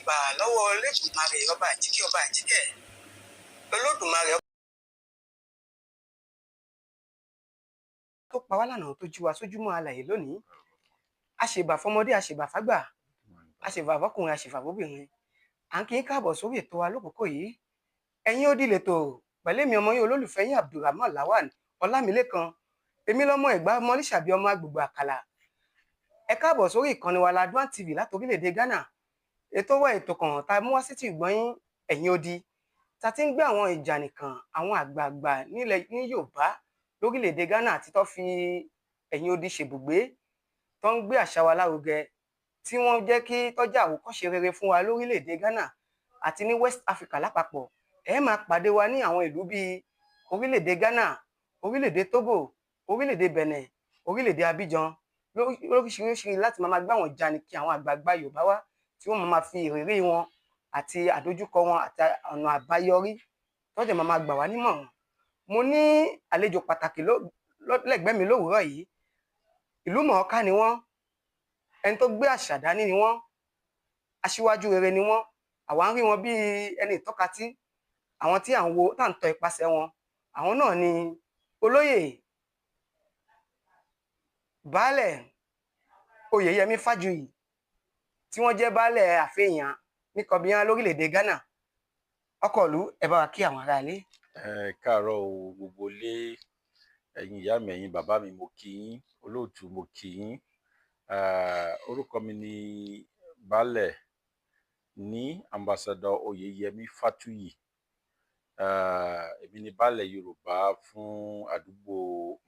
ìbà lọ́wọ́ Olódùmarè ọba àjíkẹ́ Olódùmarè tó pa wá lánàá tó jí wa sójúmọ́ alààyè lónìí. Àṣèbà fọmọdé, àṣèbà fágbà, àṣèbà fọkùnrin, àṣèbà fóbìnrin. À ń kí yín káàbọ̀ sórí ètò wa lókòókò yìí. Ẹ̀yin Odi lètò pẹ̀lẹ́mi ọmọ yín olólùfẹ́ yín Abdulrahman Lawal Ọlámilékan. Èmi lọ́mọ Ẹ̀gbá ọmọ Lísàbí ọmọ agbègbè Àkàlà. Ẹ káàbọ̀ sórí ìkànnì wa Ladwan TV láti orílẹ̀-èdè Ghana. Ètò wa ètò kan tá a mú wá sí ti ìgbọ́n yín ẹ̀yin odi. Ta ti ń gbé àwọn ìjà nìkan àwọn àgbààgbà ní Yorùbá lórílẹ̀-èdè Ghana àti tó fi ẹ̀yin odi ṣèbùgbé tó ń gbé àṣà wa lárugẹ tí wọ́n jẹ́ kí tọ́jà àwòkọ́ṣe rere fún wa lórílẹ̀-èdè Ghana àti ní West Africa lápapọ̀. Ẹ máa pàdé wa ní àwọn ìlú bíi orílẹ̀-èdè Ghana, orílẹ̀-èdè Togo, orílẹ̀-èdè Benin, orílẹ̀-èdè Abidjan lóríṣiríṣi láti máa gbá àwọn jànìkì àwọn àgbààgbà Yorùbá wá tí wọ́n máa fi ìrírí wọn àti àdójúkọ wọn àti ọ̀nà àbáyọrí tọ́jà máa gbà wá nímọ̀ràn. Mo ní àlejò pàtàkì lẹ́gbẹ̀ẹ́ mi lówùúrọ̀ yìí. Ìlú mọ̀ọ́ká ni wọ́n, ẹni tó gbé àṣà dání ni wọ́n, aṣíwájú rere ni wọ́n. Àwa ń rí wọn bí ẹni ìtọ́katí, àwọn tí à ń wo tá à ń tọ ipasẹ̀ wọn. Àwọn náà ni olóyè Baálẹ̀ Oyèyẹmí Fájuyì tí wọ́n jẹ́ baálẹ̀ àfihàn ní Kọ̀bíyán lórílẹ̀-èdè Ghana. Ọkọ̀lú ẹ bá wa kí àwọn ará ilé. Káàárọ̀ o gbogbo lé, ẹ̀yin ìyá mi, ẹ̀yin bàbá mi, mo kí yín. Olóòtú mo kí yín. Orúkọ mi ni Baálẹ̀ ní Ambassador Oyèyẹmí Fájuyì. Èmi ni Baálẹ̀ Yorùbá fún àdúgbò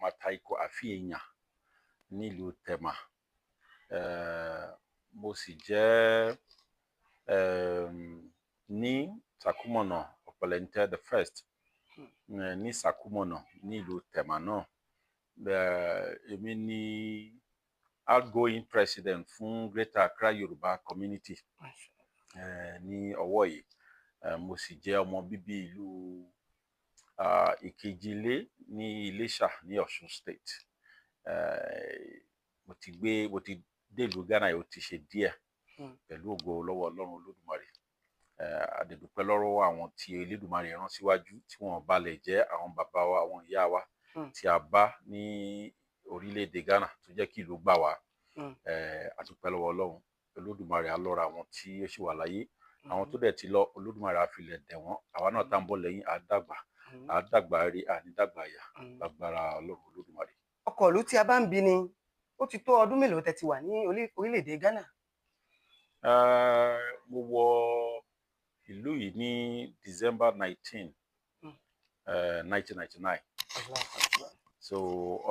Mataiko Àfihàn nílùú Tema. Mo sì jẹ́ ní Sakumọ̀nà Ọ̀pẹ̀lẹ̀ntẹ́ the first ní Sakumọ̀nà nílùú Tema náà. Èmi ni outgoing president fún Greater Accra Yorùbá Community ní ọwọ́ yìí. Mo sì jẹ́ ọmọ bíbí ìlú Ìkejìlé ní Iléṣà ní Ọ̀ṣun State. Mo ti dé ìlú Ghana yìí ó ti ṣe díẹ̀ pẹ̀lú ògo lọ́wọ́ Ọlọ́run Olódùmarè. Adẹ̀dúpẹ́ lọ́wọ́ àwọn tí Elédùmarè rán síwájú tí wọ́n balẹ̀ jẹ́ àwọn bàbá wa, àwọn ìyá wa tí a bá ní orílẹ̀-èdè Ghana tó jẹ́ kí ìlú gbà wá. Adúpẹ́ lọ́wọ́ Ọlọ́run Olódùmarè á lọ́ra àwọn tí ó ṣì wà láyé. Àwọn tó dẹ̀ ti lọ Olódùmarè á filẹ̀ dẹ̀ wọ́n. Àwa náà tá ń bọ̀ lẹ́yìn á dàgbà rí àní dàgbà yà lágbára Ọlọ́run Olódùmarè. Ọkọ̀lú tí a bá ń bi ni ó ti tó ọdún mélòó tẹ́ ti wà ní orílẹ̀-èdè Ghana? Mo wọ ìlú yìí ní December 19, 1999. So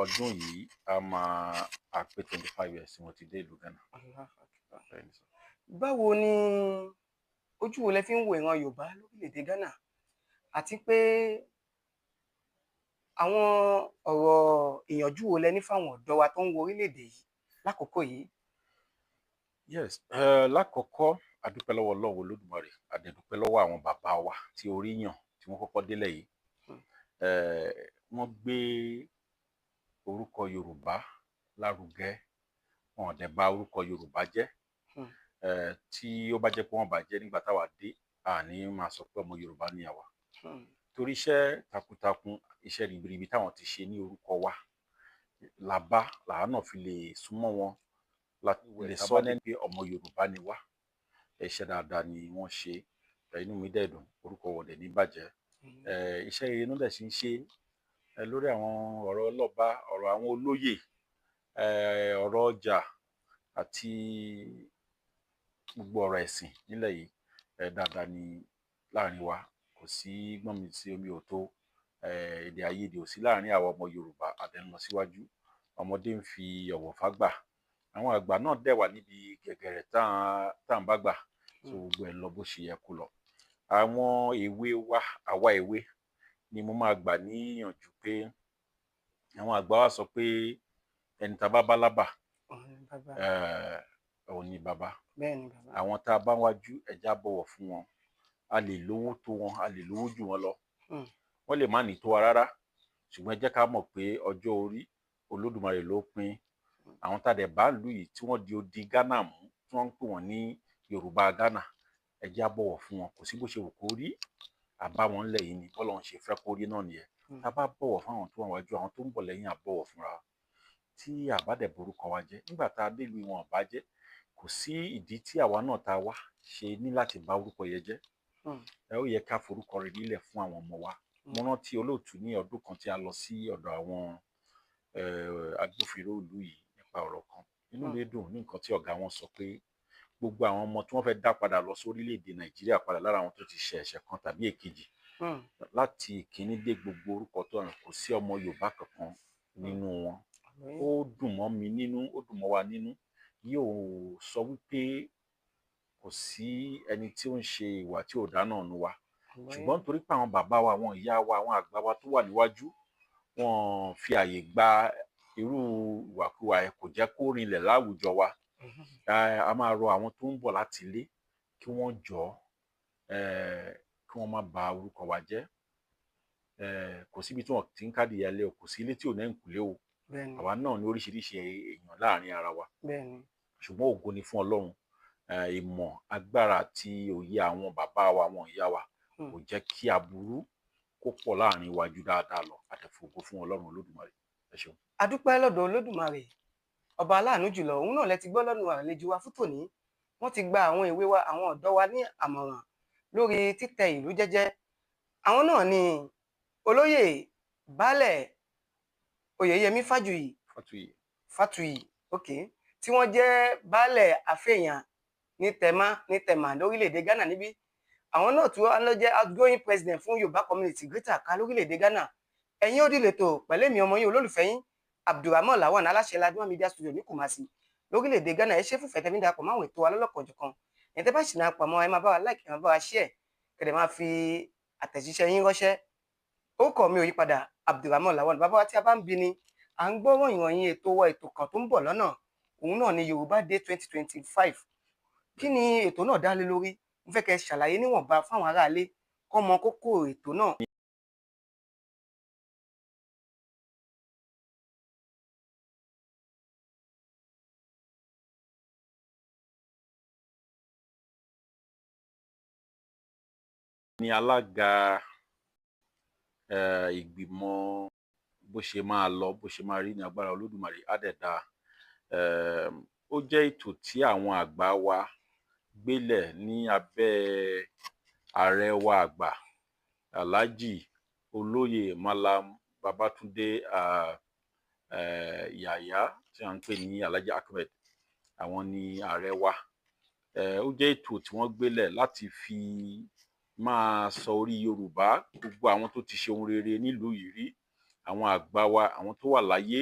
ọdún yìí a máa pé 25 years tí mo ti dé ìlú Ghana. Báwo ni ojú wo lẹ fi ń wo ìran Yorùbá lórílẹ̀-èdè Ghana àti pé àwọn ọ̀rọ̀ ìyànjú wo lẹ ní fáwọn ọ̀dọ́ wa tó ń wo orílẹ̀-èdè yìí lákòókò yìí? Yes, lákọ̀ọ́kọ́ adúpẹ́ lọ́wọ́ Ọlọ́run Olódùmarè, adẹ̀dúpẹ́ lọ́wọ́ àwọn bàbá wa tí orí yàn tí wọ́n kọ́kọ́ délẹ̀ yìí. Wọ́n gbé orúkọ Yorùbá lárugẹ, wọn ò dẹ̀ bà orúkọ Yorùbá jẹ́. Tí ó bá jẹ́ pé wọ́n bàjẹ́ nígbà táwa dé, àní máa sọ pé ọmọ Yorùbá ni àwa. Torí iṣẹ́ takuntakun, iṣẹ́ ribiribi táwọn ti ṣe ní orúkọ wa làá náà fi lè súnmọ́ wọn láti lè sọ ní pé ọmọ Yorùbá ni wá. Iṣẹ́ dáadáa ni wọ́n ṣe, inú mi dẹ̀ dùn, orúkọ wọn dẹ̀ ní bàjẹ́. Iṣẹ́ rere náà dẹ̀ sì ń ṣe lórí àwọn ọ̀rọ̀ ọlọ́ba, ọ̀rọ̀ àwọn olóyè, ọ̀rọ̀ ọjà àti gbogbo ọ̀rọ̀ ẹ̀sìn nílẹ̀ yìí. Dáadáa ni láàrin wa, kò sí gbọ́n mi sí omi ò tó. Èdè àìyedè ò sí láàrin àwọn ọmọ Yorùbá, a dẹ̀ ń lọ síwájú. Ọmọdé ń fi ọ̀wọ̀ fágbà, àwọn àgbà náà dẹ̀ wà níbi gẹ̀gẹ̀rẹ̀ tá à ń bá gbà. So gbogbo ẹ̀ lọ bó ṣe yẹ kó lọ. Àwọn èwe wa, àwa èwe ni mo máa gbà níyànjú pé àwọn àgbà wa sọ pé ẹni tá bá bá lábà òun ni bàbá. Àwọn tá a bá wájú ẹja bọ̀wọ̀ fún wọn. A lè lówó tó wọn, a lè lówó jù wọn lọ. Wọ́n lè má ní tó wa rárá, ṣùgbọ́n ẹ jẹ́ ká mọ̀ pé ọjọ́ orí Olódùmarè ló pín. Àwọn tá dẹ̀ bá lù yìí tí wọ́n di odi Ghana mú, tí wọ́n ń pè wọ́n ní Yorùbá Ghana, ẹ jẹ́ á bọ̀wọ̀ fún wọn, kò sí bó ṣe wù kó rí, àbá wọn ńlẹ̀ yìí ni bọ́lọ́run ṣe fẹ́ kó rí náà nìyẹn. Tá bá bọ̀wọ̀ fún àwọn tó wà wájú, àwọn tó ń bọ̀ lẹ́yìn á bọ̀wọ̀ fúnra wa. Tí àbá dẹ̀ borúkọ wa jẹ́, nígbà tá a dé ìlú wọn bá jẹ́, kò sí ìdí tí àwa náà tá a wá ṣe ní láti bà orúkọ yẹn jẹ́. Ó yẹ ká forúkọ rere nílẹ̀ fún àwọn ọmọ wa. Mo rántí olóòtú ní ọdún kan tí a lọ sí ọ̀dọ̀ àwọn agbófinró ìlú yìí nípa ọ̀rọ̀ kan. Inú mi dùn ní nǹkan tí ọ̀gá wọn sọ pé gbogbo àwọn ọmọ tí wọ́n fẹ́ dá padà lọ sí orílẹ̀-èdè Nàìjíríà padà lára àwọn tó ti ṣe ẹ̀ṣẹ̀ kan tàbí èkejì, láti ìkíní dé gbogbo orúkọ tó rìn, kò sí ọmọ Yorùbá kankan nínú wọn. Ó dùn mọ́ mi nínú, ó dùn mọ́ wa nínú. Yóò sọ wípé kò sí ẹni tí ó ń ṣe ìwà tí ò dáná nù wa, ṣùgbọ́n nítorí pé àwọn bàbá wa, àwọn ìyá wa, àwọn àgbà wa tó wà níwájú, wọn fi àyè gba irú ìwàkuwà ẹ̀, kò jẹ́ kó rinlẹ̀ láwùjọ wa. A máa rọ àwọn tó ń bọ̀ láti ilé kí wọ́n jọ̀ọ́ kí wọ́n má bà orúkọ wa jẹ́. Kò síbi tí wọ́n ti ń kádìí ẹlẹ́ o, kò sí ilé tí ò ní ẹ̀yìnkùlé o. Àwa náà ní oríṣiríṣi èèyàn láàrin ara wa, ṣùgbọ́n ògo ni fún Ọlọ́run. Ìmọ̀, agbára àti òye àwọn bàbá wa, àwọn ìyá wa kò jẹ́ kí aburú kó pọ̀ láàrin wa ju dáadáa lọ. A dẹ̀ fògo fún Ọlọ́run Olódùmarè. Ẹ ṣeun. A dúpẹ́ lọ́dọ̀ Olódùmarè, ọba aláàánú jùlọ. Òun náà lẹ ti gbọ́ lọ́nu àlejò wa fún tòní. Wọ́n ti gba àwọn ìwé wa, àwọn ọ̀dọ́ wa ní àmọ̀ràn lórí títẹ ìlú jẹ́jẹ́. Àwọn náà ni olóyè Baálẹ̀ Oyèyẹmí Fátuyì, tí wọ́n jẹ́ baálẹ̀ Aféèyàn ní Tẹ̀mà lórílẹ̀-èdè Ghana níbí. Àwọn náà tí wọ́n lọ jẹ́ outgoing president fún Yorùbá community Greater Accra lórílẹ̀-èdè Ghana. Ẹ̀yin ó dìlẹ̀ tó pẹ̀lú èmi ọmọ yín olólùfẹ́ yín Abdulrahman Lawan, aláṣẹ Ladua Media Studio ní Kumasi lórílẹ̀-èdè Ghana. Ẹ ṣé fún fẹ̀tẹ̀ mi darapọ̀ máwọn ètò alọ́lọ́kanòjọ̀kan. Ẹ̀yin tẹ́ bá sì náà pamọ́, ẹ máa bá wa like, ẹ máa bá wa share, kẹ̀dẹ̀ máa fi àtẹ̀jíṣẹ́ yín ránṣẹ́. Orúkọ mi ò yípadà, Abdulrahman Lawan. Bàbá wa tí a bá ń bi ni, à ń gbọ́ ìròyìn ètò wa, ètò kan tó ń bọ̀ lọ́nà. Òun náà ni Yorùbá Day 2025. Kí ni ètò náà dá lé lórí? Mo fẹ́ kẹ́ ṣàlàyé níwọ̀nba fáwọn aráalé kó mọ kókó ètò náà. Ní alága ìgbìmọ̀ bó ṣe máa lọ, bó ṣe máa rí ní agbára Olódùmarè á dẹ̀ dáa. Ó jẹ́ ètò tí àwọn àgbà wa gbélẹ̀ ní abẹ́ ààrẹ wa àgbà Alhaji Olóyè Malam Babatunde Yahaya tí à ń pè ní Alhaji Ahmed. Àwọn ni ààrẹ wa. Ó jẹ́ ètò tí wọ́n gbélẹ̀ láti fi máa sọ orí Yorùbá, gbogbo àwọn tó ti ṣe ohun rere nílùú yìí rí, àwọn àgbà wa, àwọn tó wà láyé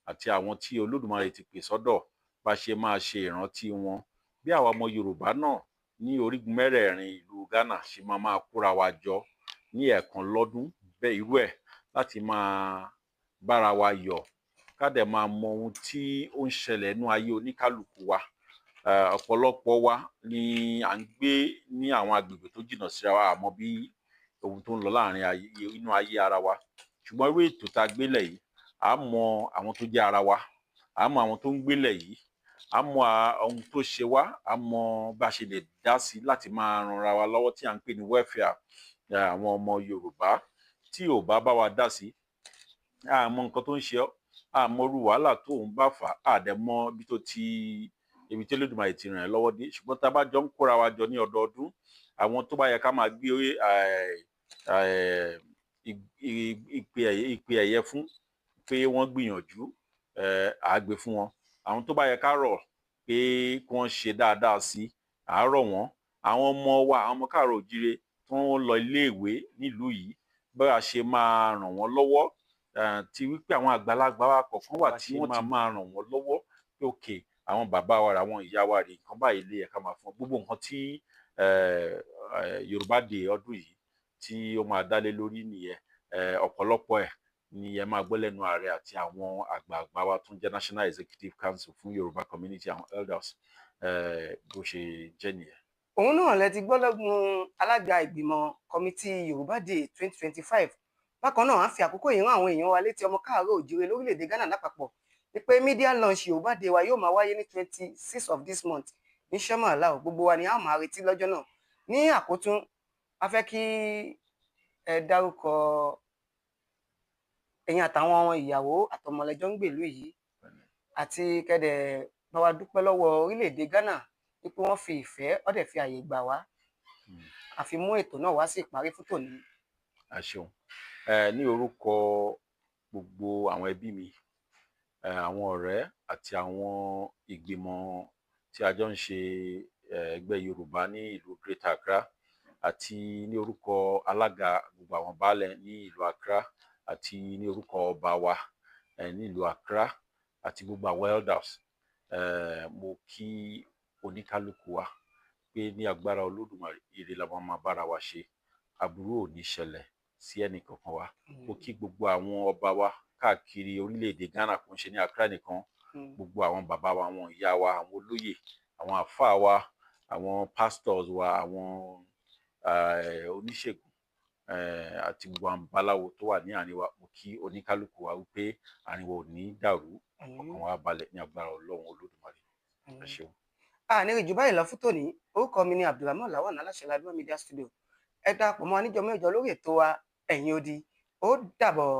àti àwọn tí Olódùmarè ti pè sọ́dọ̀, bá ṣe máa ṣe ìrántí wọn. Bí àwa ọmọ Yorùbá náà ní orígun mẹ́rẹ̀ẹ̀rin ìlú Ghana ṣe máa kóra wa jọ ní ẹ̀ẹ̀kan lọ́dún bẹ́ẹ̀ irú ẹ̀, láti máa bára wa yọ̀, ká dẹ̀ máa mọ ohun tí ó ń ṣẹlẹ̀ nínú ayé oníkálùkù wa. Ọ̀pọ̀lọpọ̀ wa ni à ń gbé ní àwọn agbègbè tó jìnnà síra wa, àmọ́ bí ohun tó ń lọ láàrin inú ayé ara wa. Ṣùgbọ́n irú ètò tá a gbélẹ̀ yìí, à mọ àwọn tó jẹ́ ara wa, à mọ àwọn tó ń gbélẹ̀ yìí, à mọ ohun tó ṣe wá, à mọ bá ṣe lè dá sí láti máa ranra wa lọ́wọ́, tí à ń pè ní welfare àwọn ọmọ Yorùbá. Tí ò bá bá wa dá sí, à mọ nǹkan tó ń ṣe ọ́, à mọ irú wàhálà tó ń bá fà, à dẹ̀ mọ ibi tí Olódùmarè ti ràn ẹ́ lọ́wọ́ dé. Ṣùgbọ́n tá a bá jọ ń kóra wa jọ ní ọdọọdún, àwọn tó bá yẹ ká máa gbé ìpè ẹ̀yẹ fún pé wọ́n gbìyànjú, à gbé fún wọn. Àwọn tó bá yẹ ká rọ̀ pé kí wọ́n ṣe dáadáa sí, à rọ̀ wọ́n. Àwọn ọmọ wa, àwọn ọmọ káàárọ̀ oòjíire tí wọ́n lọ iléèwé nílùú yìí, bá a ṣe máa ràn wọ́n lọ́wọ́. Ti wípé àwọn àgbàlagbà wa kọ̀ọ̀kan wà tí wọ́n ti máa ràn wọ́n lọ́wọ́ pé òkè, àwọn bàbá wa, àwọn ìyá wa rè, nǹkan báyìí lè yẹ ká máa fún gbogbo nǹkan tí Yorùbá Day ọdún yìí tí ó máa dálé lórí nìyẹn. Ọ̀pọ̀lọpọ̀ ẹ̀ ni ẹ máa gbọ́ lẹ́nu ààrẹ àti àwọn àgbààgbà wa tó ń jẹ́ National Executive Council fún Yorùbá Community, àwọn elders. Bó ṣe jẹ́ nìyẹn. Òun náà lẹ ti gbọ́ lọ́gbọ̀n alága ìgbìmọ̀ kọ́mítì Yorùbá Day 2025. Bákan náà, à ń fi àkókò yìí rán àwọn èèyàn wa létí, ọmọ káàárọ̀ oòjíire lórílẹ̀-èdè Ghana lápapọ̀, pé media launch Yorùbá Day wa yóò máa wáyé ní 26 of this month ní Sẹ́mà Aláò. Gbogbo wa ni a máa retí lọ́jọ́ náà. ní àkótún a fẹ́ kí ẹ dárúkọ ẹ̀yin àtàwọn ìyàwó àtọmọlẹ́jọ́ ń gbèlú yìí àti kẹ́dẹ̀ bá wa dúpẹ́ lọ́wọ́ orílẹ̀-èdè Ghana wípé wọ́n fi ìfẹ́ wọ́n dẹ̀ fi àyè gbà wá àfi mú ètò náà wá sí ìparí fún tòní. ẹ ṣeun ní orúkọ gbogbo àwọn ẹbí mi, àwọn ọ̀rẹ́ àti àwọn ìgbìmọ̀ tí a jọ ń ṣe ẹgbẹ́ Yorùbá ní ìlú Greater Accra, àti ní orúkọ alága gbogbo àwọn baálẹ̀ ní ìlú Accra, àti ní orúkọ ọba wa ní ìlú Accra, àti gbogbo àwọn elders, mo kí oníkálukú wa pé ní agbára Olódùmarè ire la máa bára wa ṣe, aburú ò ní ṣẹlẹ̀ sí ẹnì kankan wa. Mo kí gbogbo àwọn ọba wa káàkiri orílẹ̀-èdè Ghana, kò ń ṣe ní Accra nìkan, gbogbo àwọn bàbá wa, àwọn ìyá wa, àwọn olóyè, àwọn àfáà wa, àwọn pastors wa, àwọn oníṣègùn àti gbogbo àwọn babaláwo tó wà ní àárín wa. Mo kí oníkálukú wa wípé àárín wa ò ní dàrú, ọkàn wa balẹ̀ ní agbára Ọlọ́run Olódùmarè. Ẹ ṣeun. Ní ìjù báyìí lọ fún tòní, orúkọ mi ni Abdulrahman Lawan, aláṣẹ Ladima Media Studio. Ẹ darapọ̀ mọ́ wa níjọ́ mẹ́jọ lórí ètò wa Ẹ̀yin Odi. Ó dàbọ̀.